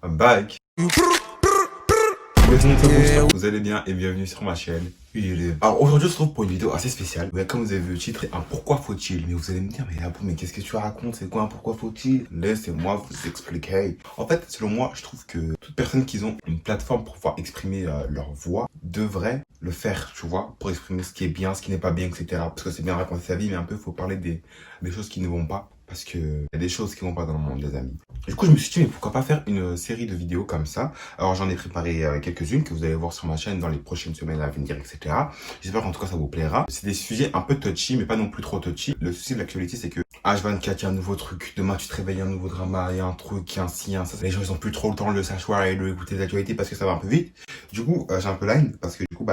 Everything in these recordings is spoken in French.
I'm back. J'espère que vous allez bien et bienvenue sur ma chaîne. Alors aujourd'hui on se retrouve pour une vidéo assez spéciale. Ouais, comme vous avez vu le titre, un pourquoi faut-il. Mais vous allez me dire, mais Abou, mais qu'est-ce que tu racontes? C'est quoi un pourquoi faut-il? Laissez-moi vous expliquer. En fait, selon moi, je trouve que toute personne qui ont une plateforme pour pouvoir exprimer leur voix devrait le faire, tu vois, pour exprimer ce qui est bien, ce qui n'est pas bien, etc. Parce que c'est bien raconter sa vie, mais un peu, il faut parler des choses qui ne vont pas. Parce que y a des choses qui vont pas dans le monde, les amis. Du coup, je me suis dit, mais pourquoi pas faire une série de vidéos comme ça? Alors, j'en ai préparé quelques-unes que vous allez voir sur ma chaîne dans les prochaines semaines à venir, etc. J'espère qu'en tout cas, ça vous plaira. C'est des sujets un peu touchy, mais pas non plus trop touchy. Le souci de l'actualité, c'est que H24, il y a un nouveau truc. Demain, tu te réveilles, un nouveau drama, il y a un truc, il y a un ci, un ça. Les gens, ils ont plus trop le temps de le savoir et de écouter l'actualité parce que ça va un peu vite. Du coup, j'ai un peu line parce que du coup,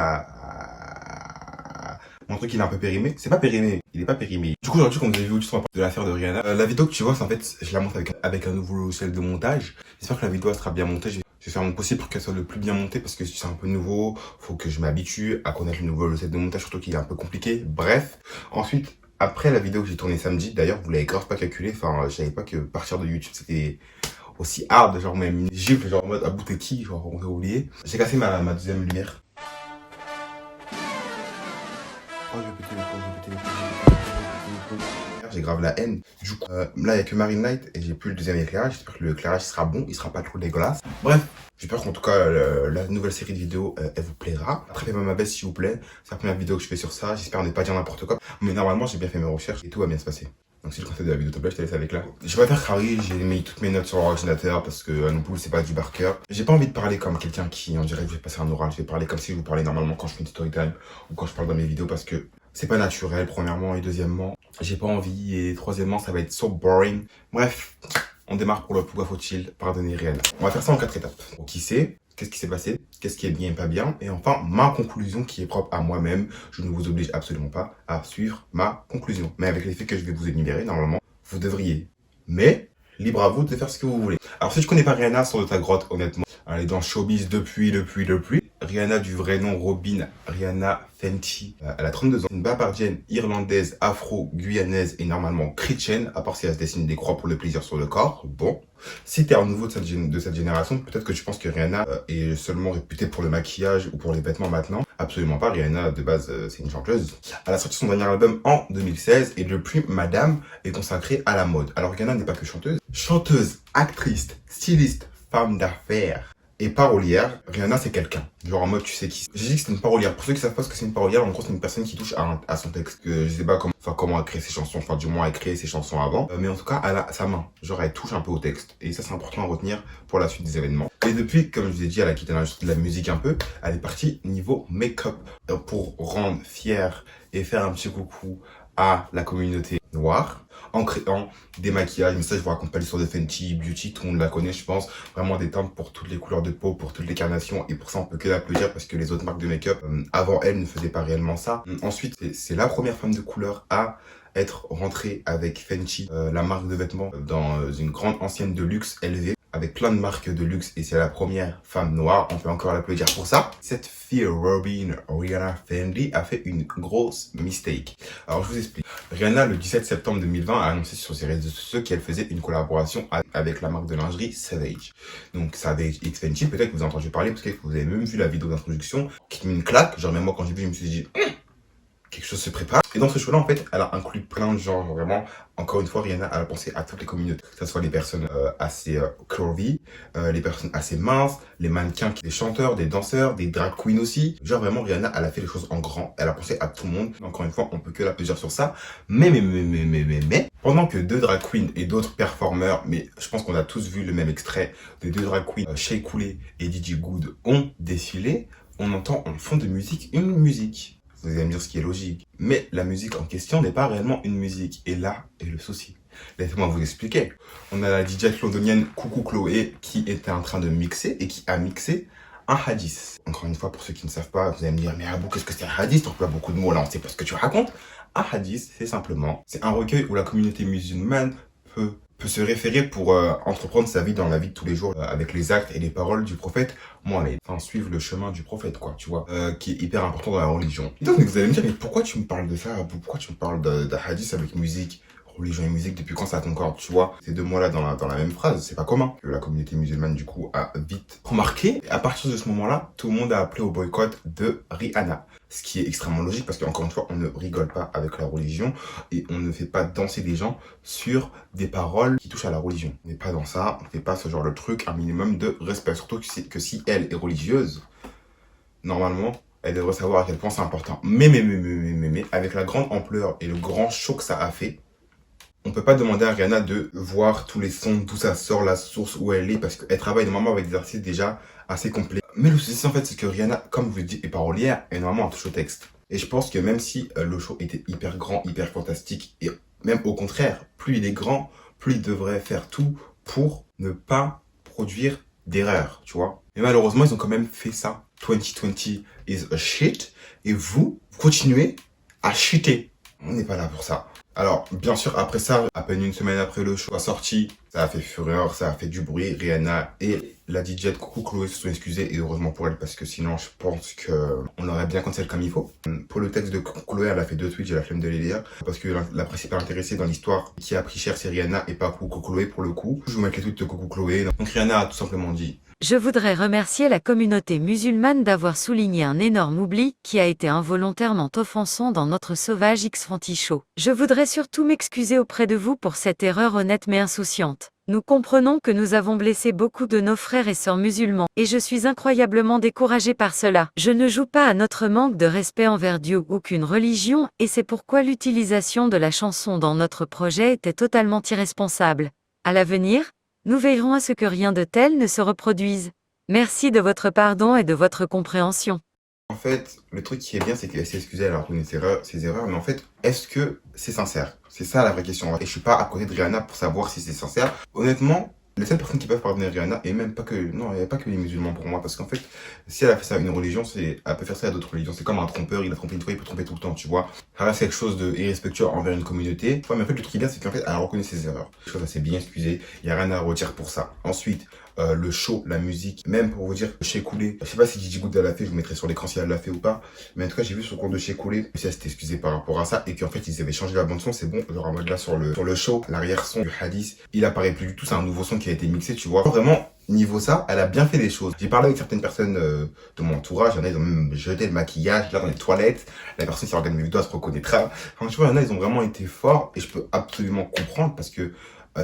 mon truc il est un peu périmé. C'est pas périmé, il est pas périmé. Du coup aujourd'hui comme vous avez vu, on va parler de l'affaire de Rihanna. La vidéo que tu vois, c'est en fait, je la monte avec un nouveau logiciel de montage. J'espère que la vidéo elle sera bien montée. Je vais faire mon possible pour qu'elle soit le plus bien montée parce que c'est un peu nouveau. Faut que je m'habitue à connaître le nouveau logiciel de montage, surtout qu'il est un peu compliqué. Bref, ensuite, après la vidéo que j'ai tournée samedi, d'ailleurs vous l'avez grave pas calculé. Enfin, je savais pas que partir de YouTube c'était aussi hard, genre même une gifle, genre en mode à bout de qui, genre on va oublier. J'ai cassé ma deuxième lumière. Oh, je vais péter les plombs, je vais péter les plombs, je vais péter les plombs. J'ai grave la haine. Du coup, là, il n'y a que Marine Light et j'ai plus le deuxième éclairage. J'espère que le éclairage sera bon, il sera pas trop dégueulasse. Bref, j'espère qu'en tout cas, la nouvelle série de vidéos, elle vous plaira. Attrapez-moi ma veste, s'il vous plaît. C'est la première vidéo que je fais sur ça. J'espère ne pas dire n'importe quoi. Mais normalement, j'ai bien fait mes recherches et tout va bien se passer. Donc si le conseil de la vidéo te plaît, je te laisse avec là. Je vais pas faire carré, j'ai mis toutes mes notes sur l'ordinateur parce que non plus c'est pas du par cœur. J'ai pas envie de parler comme quelqu'un qui on dirait que je vais passer un oral. Je vais parler comme si je vous parlais normalement quand je fais une story time ou quand je parle dans mes vidéos parce que c'est pas naturel premièrement et deuxièmement j'ai pas envie et troisièmement ça va être so boring. Bref, on démarre pour le pourquoi faut-il pardonner réel. On va faire ça en 4 étapes. Pour qui c'est, qu'est-ce qui s'est passé, qu'est-ce qui est bien et pas bien, et enfin ma conclusion qui est propre à moi-même. Je ne vous oblige absolument pas à suivre ma conclusion. Mais avec les faits que je vais vous énumérer, normalement, vous devriez. Mais, libre à vous de faire ce que vous voulez. Alors si je connais pas Rihanna, sors de ta grotte, honnêtement. Elle est dans le showbiz depuis. Rihanna du vrai nom, Robin Rihanna Fenty. Elle a 32 ans. Une babardienne irlandaise, afro-guyanaise et normalement chrétienne, à part si elle se dessine des croix pour le plaisir sur le corps. Bon. Si t'es un nouveau de cette génération, peut-être que tu penses que Rihanna est seulement réputée pour le maquillage ou pour les vêtements maintenant. Absolument pas. Rihanna, de base, c'est une chanteuse. Elle a sorti son dernier album en 2016 et depuis, Madame est consacrée à la mode. Alors Rihanna n'est pas que chanteuse, actrice, styliste, femme d'affaires et parolière. Rihanna, c'est quelqu'un. Genre en mode, tu sais qui c'est. J'ai dit que c'était une parolière. Pour ceux qui savent pas ce que c'est une parolière, en gros, c'est une personne qui touche à son texte. Que je sais pas comment elle crée ses chansons, enfin, du moins, elle crée ses chansons avant. Mais en tout cas, elle a sa main. Genre, elle touche un peu au texte. Et ça, c'est important à retenir pour la suite des événements. Et depuis, comme je vous ai dit, elle a quitté l'industrie de la musique un peu. Elle est partie niveau make-up pour rendre fière et faire un petit coucou à la communauté noire en créant des maquillages. Mais ça, je vous raconte pas l'histoire de Fenty Beauty, tout le monde la connaît, je pense. Vraiment des teintes pour toutes les couleurs de peau, pour toutes les carnations. Et pour ça, on peut que l'applaudir parce que les autres marques de make-up, avant elle, ne faisaient pas réellement ça. Ensuite, c'est la première femme de couleur à être rentrée avec Fenty, la marque de vêtements, dans une grande ancienne de luxe élevée, avec plein de marques de luxe, et c'est la première femme noire, on peut encore l'applaudir pour ça. Cette fille, Robin Rihanna Fenty, a fait une grosse mistake. Alors je vous explique. Rihanna, le 17 septembre 2020, a annoncé sur ses réseaux sociaux qu'elle faisait une collaboration avec la marque de lingerie Savage. Donc Savage X Fenty, peut-être que vous avez entendu parler, parce que vous avez même vu la vidéo d'introduction, qui met une claque. Genre même moi quand j'ai vu, je me suis dit... quelque chose se prépare. Et dans ce show-là, en fait, elle a inclus plein de genres. Vraiment, encore une fois, Rihanna, elle a pensé à toutes les communautés. Que ce soit les personnes assez curvy, les personnes assez minces, les mannequins, des chanteurs, des danseurs, des drag queens aussi. Genre vraiment, Rihanna, elle a fait les choses en grand. Elle a pensé à tout le monde. Encore une fois, on peut que l'applaudir sur ça. Mais, pendant que deux drag queens et d'autres performeurs, mais je pense qu'on a tous vu le même extrait de deux drag queens, Shea Coulee et DJ Good, ont défilé, on entend en fond de musique une musique. Vous allez me dire ce qui est logique. Mais la musique en question n'est pas réellement une musique. Et là est le souci. Laissez-moi vous expliquer. On a la DJ londonienne Coucou Chloé qui était en train de mixer et qui a mixé un hadith. Encore une fois, pour ceux qui ne savent pas, vous allez me dire, mais Abou, qu'est-ce que c'est un hadith? On peut pas beaucoup de mots là, on sait pas ce que tu racontes. Un hadith, c'est simplement, c'est un recueil où la communauté musulmane peut se référer pour entreprendre sa vie dans la vie de tous les jours avec les actes et les paroles du prophète Mohamed. Enfin, suivre le chemin du prophète, quoi, tu vois, qui est hyper important dans la religion. Et donc, vous allez me dire, mais pourquoi tu me parles de ça? Pourquoi tu me parles d'un hadith avec musique religion et musique, depuis quand ça concorde, tu vois? Ces deux mots-là dans la même phrase, c'est pas commun. Que la communauté musulmane, du coup, a vite remarqué. Et à partir de ce moment-là, tout le monde a appelé au boycott de Rihanna. Ce qui est extrêmement logique parce qu'encore une fois, on ne rigole pas avec la religion et on ne fait pas danser des gens sur des paroles qui touchent à la religion. On n'est pas dans ça, on ne fait pas ce genre de truc, un minimum de respect. Surtout que si elle est religieuse, normalement, elle devrait savoir à quel point c'est important. Mais, avec la grande ampleur et le grand show que ça a fait, on peut pas demander à Rihanna de voir tous les sons, d'où ça sort, la source où elle est, parce qu'elle travaille normalement avec des artistes déjà assez complets. Mais le souci, en fait, c'est que Rihanna, comme je vous le dis, est parolière, et normalement, elle touche au texte. Et je pense que même si le show était hyper grand, hyper fantastique, et même au contraire, plus il est grand, plus il devrait faire tout pour ne pas produire d'erreurs, tu vois. Mais malheureusement, ils ont quand même fait ça. 2020 is a shit, et vous continuez à cheater. On n'est pas là pour ça. Alors, bien sûr, après ça, à peine une semaine après le show a sorti, ça a fait fureur, ça a fait du bruit. Rihanna et la DJ de Coucou Chloé se sont excusées, et heureusement pour elle, parce que sinon, je pense qu'on aurait bien cancel comme il faut. Pour le texte de Coucou Chloé, elle a fait 2 tweets, j'ai la flemme de les lire, parce que la principale intéressée dans l'histoire qui a pris cher, c'est Rihanna et pas Coucou Chloé pour le coup. Je vous mets les tweets de Coucou Chloé. Donc Rihanna a tout simplement dit: Je voudrais remercier la communauté musulmane d'avoir souligné un énorme oubli qui a été involontairement offensant dans notre sauvage X-Fanty Show. Je voudrais surtout m'excuser auprès de vous pour cette erreur honnête mais insouciante. Nous comprenons que nous avons blessé beaucoup de nos frères et sœurs musulmans, et je suis incroyablement découragé par cela. Je ne joue pas à notre manque de respect envers Dieu ou aucune religion, et c'est pourquoi l'utilisation de la chanson dans notre projet était totalement irresponsable. À l'avenir, nous veillerons à ce que rien de tel ne se reproduise. Merci de votre pardon et de votre compréhension. En fait, le truc qui est bien, c'est qu'elle s'est excusée, elle a reconnu ses erreurs, mais en fait, est-ce que c'est sincère? C'est ça la vraie question. Et je suis pas à côté de Rihanna pour savoir si c'est sincère. Honnêtement, les seules personnes qui peuvent pardonner Rihanna, et même pas que, non, il n'y a pas que les musulmans pour moi, parce qu'en fait, si elle a fait ça à une religion, elle peut faire ça à d'autres religions. C'est comme un trompeur, il a trompé une fois, il peut tromper tout le temps, tu vois. Ça reste quelque chose de irrespectueux envers une communauté. Ouais, mais en fait, le truc qui est bien, c'est qu'en fait, elle a reconnu ses erreurs. Je trouve qu'elle s'est bien excusée, il n'y a rien à retirer pour ça. Ensuite, le show, la musique, même pour vous dire, Chez Coulé, je sais pas si Gigi Goud l'a fait, je vous mettrai sur l'écran si elle l'a fait ou pas, mais en tout cas j'ai vu sur le compte de Chez Coulé, si elle s'était excusée par rapport à ça, et qu'en fait ils avaient changé la bande son, c'est bon, genre en mode là sur le show, l'arrière son du Hadith, il apparaît plus du tout, c'est un nouveau son qui a été mixé, tu vois. Vraiment, niveau ça, elle a bien fait des choses. J'ai parlé avec certaines personnes de mon entourage, il y en a, ils ont même jeté le maquillage là dans les toilettes, la personne qui regarde mes vidéos, elle se reconnaîtra. Enfin, tu vois, il y en a, ils ont vraiment été forts, et je peux absolument comprendre, parce que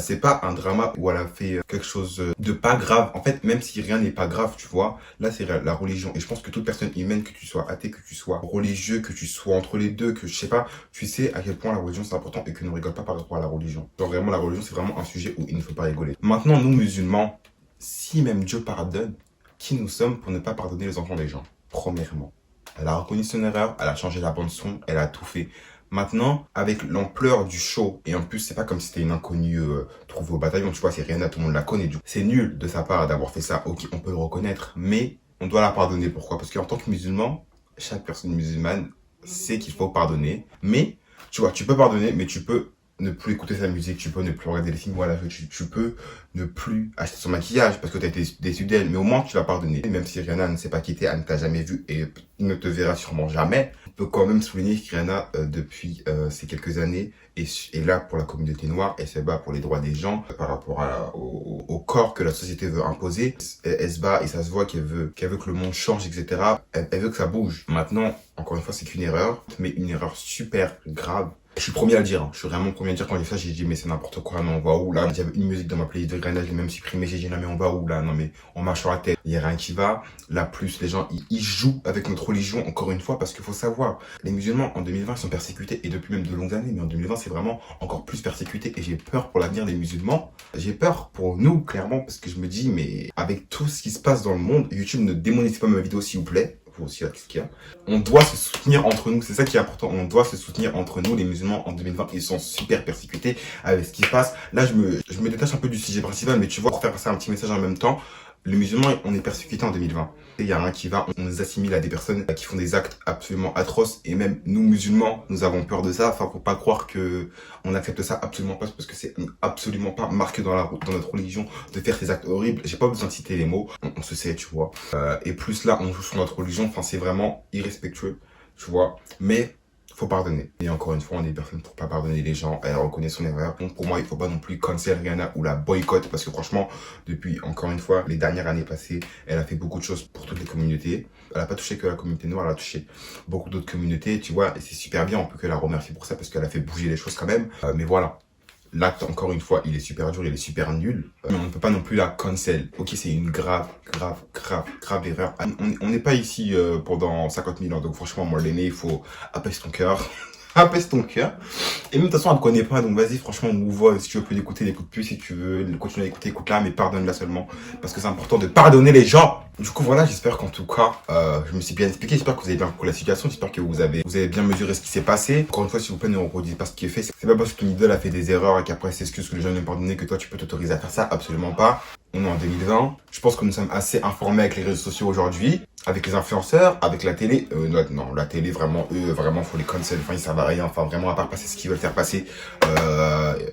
c'est pas un drama où elle a fait quelque chose de pas grave. En fait, même si rien n'est pas grave, tu vois, là c'est la religion. Et je pense que toute personne humaine, que tu sois athée, que tu sois religieux, que tu sois entre les deux, que je sais pas, tu sais à quel point la religion c'est important et que ne rigole pas par rapport à la religion. Genre vraiment, la religion c'est vraiment un sujet où il ne faut pas rigoler. Maintenant, nous musulmans, si même Dieu pardonne, qui nous sommes pour ne pas pardonner les enfants des gens? Premièrement, elle a reconnu son erreur, elle a changé la bande son, elle a tout fait. Maintenant, avec l'ampleur du show, et en plus, c'est pas comme si c'était une inconnue trouvée au bataillon, tu vois, c'est Rihanna, tout le monde la connaît. C'est nul de sa part d'avoir fait ça, ok, on peut le reconnaître, mais on doit la pardonner. Pourquoi? Parce qu'en tant que musulman, chaque personne musulmane sait qu'il faut pardonner, mais, tu vois, tu peux pardonner, mais tu peux ne plus écouter sa musique, tu peux ne plus regarder les films, voilà, tu peux ne plus acheter son maquillage parce que tu as été déçu d'elle, mais au moins tu l'as pardonné. Même si Rihanna ne s'est pas quittée, elle ne t'a jamais vu et ne te verra sûrement jamais, on peut quand même souligner que Rihanna, depuis ces quelques années, est là pour la communauté noire et se bat pour les droits des gens par rapport au corps que la société veut imposer. Elle se bat et ça se voit qu'elle veut que le monde change, etc. Elle veut que ça bouge. Maintenant, encore une fois, c'est qu'une erreur, mais une erreur super grave. Je suis le premier à le dire, hein. Je suis vraiment le premier à le dire quand j'ai fait ça, j'ai dit mais c'est n'importe quoi, mais on va où là? J'avais une musique dans ma playlist de Rihanna, je l'ai même supprimé, j'ai dit non mais on va où là? Non mais on marche sur la tête, il y a rien qui va. Là plus les gens ils jouent avec notre religion encore une fois parce qu'il faut savoir, les musulmans en 2020 sont persécutés et depuis même de longues années, mais en 2020 c'est vraiment encore plus persécuté et j'ai peur pour l'avenir des musulmans. J'ai peur pour nous clairement parce que je me dis mais avec tout ce qui se passe dans le monde, YouTube ne démonétisez pas ma vidéo s'il vous plaît. Aussi ce qu'il y a. On doit se soutenir entre nous, c'est ça qui est important, on doit se soutenir entre nous. Les musulmans en 2020 ils sont super persécutés avec ce qui se passe. Là je me détache un peu du sujet principal, mais tu vois, pour faire passer un petit message en même temps, les musulmans on est persécutés en 2020. Il y a rien qui va, on nous assimile à des personnes qui font des actes absolument atroces et même nous musulmans nous avons peur de ça. Enfin faut pas croire que on accepte ça absolument pas parce que c'est absolument pas marqué dans notre religion de faire ces actes horribles. J'ai pas besoin de citer les mots, on se sait, tu vois. Et plus là on joue sur notre religion, enfin c'est vraiment irrespectueux, tu vois. Mais faut pardonner. Et encore une fois, on est des personnes pour pas pardonner les gens, elle reconnaît son erreur. Donc pour moi, il faut pas non plus cancel Rihanna ou la boycott, parce que franchement, depuis, encore une fois, les dernières années passées, elle a fait beaucoup de choses pour toutes les communautés. Elle a pas touché que la communauté noire, elle a touché beaucoup d'autres communautés, tu vois, et c'est super bien, on peut que la remercier pour ça, parce qu'elle a fait bouger les choses quand même. Mais voilà. L'acte, encore une fois, il est super dur, il est super nul. On ne peut pas non plus la cancel. Ok, c'est une grave erreur. On n'est pas ici pendant 50 000 ans. Donc franchement, moi, l'aîné, il faut apaiser ton cœur. Apaise ton cœur. Et même de toute façon, elle ne connaît pas. Donc vas-y, franchement, move-on. Si tu veux plus l'écouter, l'écoute plus. Si tu veux continuer à écouter, écoute-la. Mais pardonne-la seulement. Parce que c'est important de pardonner les gens. Du coup, voilà, j'espère qu'en tout cas, je me suis bien expliqué. J'espère que vous avez bien compris la situation. J'espère que vous avez bien mesuré ce qui s'est passé. Encore une fois, s'il vous plaît, ne reproduisez pas ce qui est fait. C'est pas parce qu'une idole a fait des erreurs et qu'après s'excuse que les gens n'ont pardonné que toi, tu peux t'autoriser à faire ça. Absolument pas. On est en 2020. Je pense que nous sommes assez informés avec les réseaux sociaux aujourd'hui. Avec les influenceurs, avec la télé. Non, la télé, vraiment, eux, vraiment, faut les cancel. Enfin, ils servent à rien. Enfin, vraiment, à part passer ce qu'ils veulent faire passer.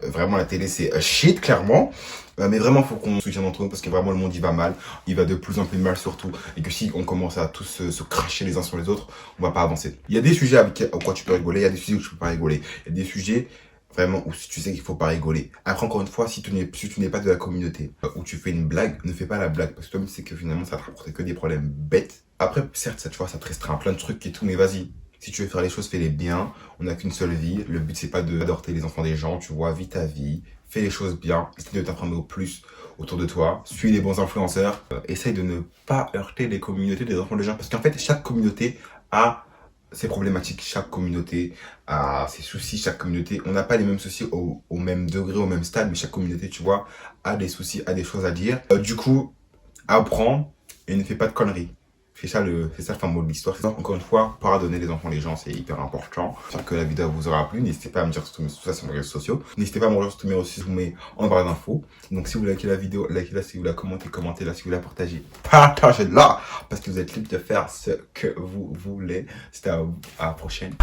Vraiment, la télé, c'est shit, clairement. Mais vraiment, faut qu'on soutienne entre nous parce que vraiment, le monde, il va mal. Il va de plus en plus mal, surtout. Et que si on commence à tous se cracher les uns sur les autres, on va pas avancer. Il y a des sujets avec quoi tu peux rigoler. Il y a des sujets où tu peux pas rigoler. Il y a des sujets vraiment où tu sais qu'il faut pas rigoler. Après, encore une fois, si tu n'es pas de la communauté, où tu fais une blague, ne fais pas la blague. Parce que toi, tu sais que finalement, ça te rapporte que des problèmes bêtes. Après, certes, cette fois, ça te restreint plein de trucs et tout, mais vas-y. Si tu veux faire les choses, fais-les bien. On n'a qu'une seule vie. Le but, c'est pas d'adorter les enfants des gens. Tu vois, vis ta vie. Fais les choses bien. Essaye de t'informer au plus autour de toi. Suis les bons influenceurs. Essaye de ne pas heurter les communautés des enfants des gens. Parce qu'en fait, chaque communauté a ses problématiques. Chaque communauté a ses soucis. Chaque communauté, on n'a pas les mêmes soucis au même degré, au même stade. Mais chaque communauté, tu vois, a des soucis, a des choses à dire. Du coup, apprends et ne fais pas de conneries. C'est ça le fin mot de l'histoire. Encore une fois, pardonner les enfants, les gens, c'est hyper important. J'espère que la vidéo vous aura plu. N'hésitez pas à me dire tout ça sur mes réseaux sociaux. N'hésitez pas à me rejoindre sur tous mes réseaux sociaux, mais en barre d'infos. Donc si vous likez la vidéo, likez-la. Si vous la commentez, commentez-la. Si vous la partagez, partagez-la. Parce que vous êtes libre de faire ce que vous voulez. C'était à la prochaine.